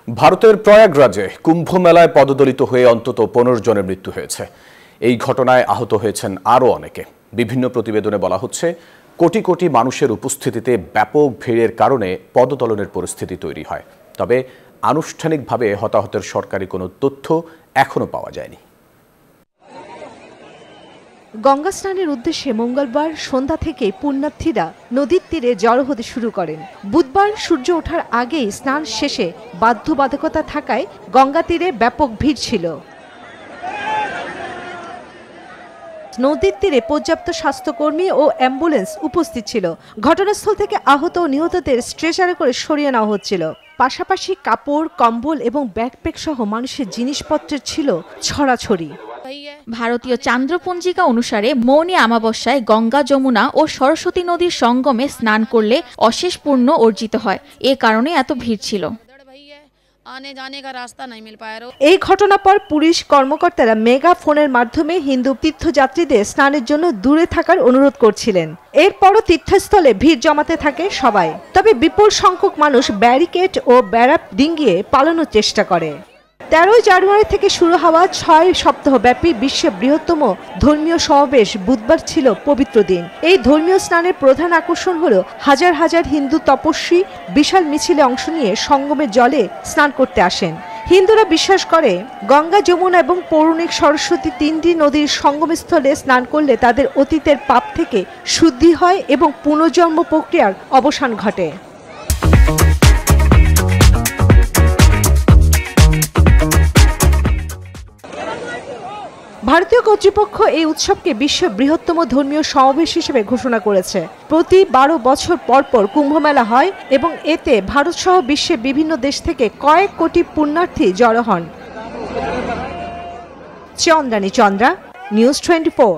ভারতের প্রয়াগরাজে কুম্ভ মেলায় পদদলিত হয়ে অন্তত 15 জনের মৃত্যু হয়েছে। এই ঘটনায় আহত হয়েছেন আরও অনেকে। বিভিন্ন প্রতিবেদনে বলা হচ্ছে, কোটি কোটি মানুষের উপস্থিতিতে ব্যাপক ভিড়ের কারণে পদদলনের পরিস্থিতি তৈরি হয়। তবে আনুষ্ঠানিকভাবে হতাহতের সরকারি কোনো তথ্য এখনো পাওয়া যায়নি। গঙ্গা স্নানের উদ্দেশ্যে মঙ্গলবার সন্ধ্যা থেকে পুণ্যার্থীরা নদীর তীরে জড়ো হতে শুরু করেন। বুধবার সূর্য ওঠার আগেই স্নান শেষে বাধ্যবাধকতা থাকায় গঙ্গা তীরে ব্যাপক ভিড় ছিল। নদীর তীরে পর্যাপ্ত স্বাস্থ্যকর্মী ও অ্যাম্বুলেন্স উপস্থিত ছিল। ঘটনাস্থল থেকে আহত ও নিহতদের স্ট্রেচারে করে সরিয়ে নেওয়া হচ্ছিল। পাশাপাশি কাপড়, কম্বল এবং ব্যাকপ্যাক সহ মানুষের জিনিসপত্রের ছিল ছড়াছড়ি। ভারতীয় চান্দ্রপঞ্জিকা অনুসারে মৌনী অমাবস্যায় গঙ্গা, যমুনা ও সরস্বতী নদীর সঙ্গমে স্নান করলে অশেষ পুণ্য অর্জিত হয়। এ কারণে এত ভিড় ছিল। এই ঘটনার পর পুলিশ কর্মকর্তারা মেগাফোনের মাধ্যমে হিন্দু তীর্থযাত্রীদের স্নানের জন্য দূরে থাকার অনুরোধ করছিলেন। এরপরও তীর্থস্থলে ভিড় জমাতে থাকে সবাই। তবে বিপুল সংখ্যক মানুষ ব্যারিকেড ও ব্যারাপ ডিঙ্গিয়ে পালানোর চেষ্টা করে। 13 জানুয়ারি থেকে শুরু হওয়া 6 সপ্তাহব্যাপী বিশ্বের বৃহত্তম ধর্মীয় সমাবেশ বুধবার ছিল পবিত্র দিন। এই ধর্মীয় স্নানের প্রধান আকর্ষণ হলো হাজার হাজার হিন্দু তপস্বী বিশাল মিছিলে অংশ নিয়ে সঙ্গমের জলে স্নান করতে আসেন। হিন্দুরা বিশ্বাস করে, গঙ্গা, যমুনা এবং পৌরাণিক সরস্বতী 3টি নদীর সঙ্গমস্থলে স্নান করলে তাদের অতীতের পাপ থেকে শুদ্ধি হয় এবং পুনর্জন্ম প্রক্রিয়ার অবসান ঘটে। ভারতীয় কর্তৃপক্ষ এই উৎসবকে বিশ্বের বৃহত্তম ধর্মীয় সমাবেশ হিসেবে ঘোষণা করেছে। প্রতি 12 বছর পর পর কুম্ভ মেলা হয় এবং এতে ভারত সহ বিশ্বের বিভিন্ন দেশ থেকে কয়েক কোটি পুণ্যার্থী জড়ো হন। চন্দ্রানী চন্দ্রা, নিউজ 24।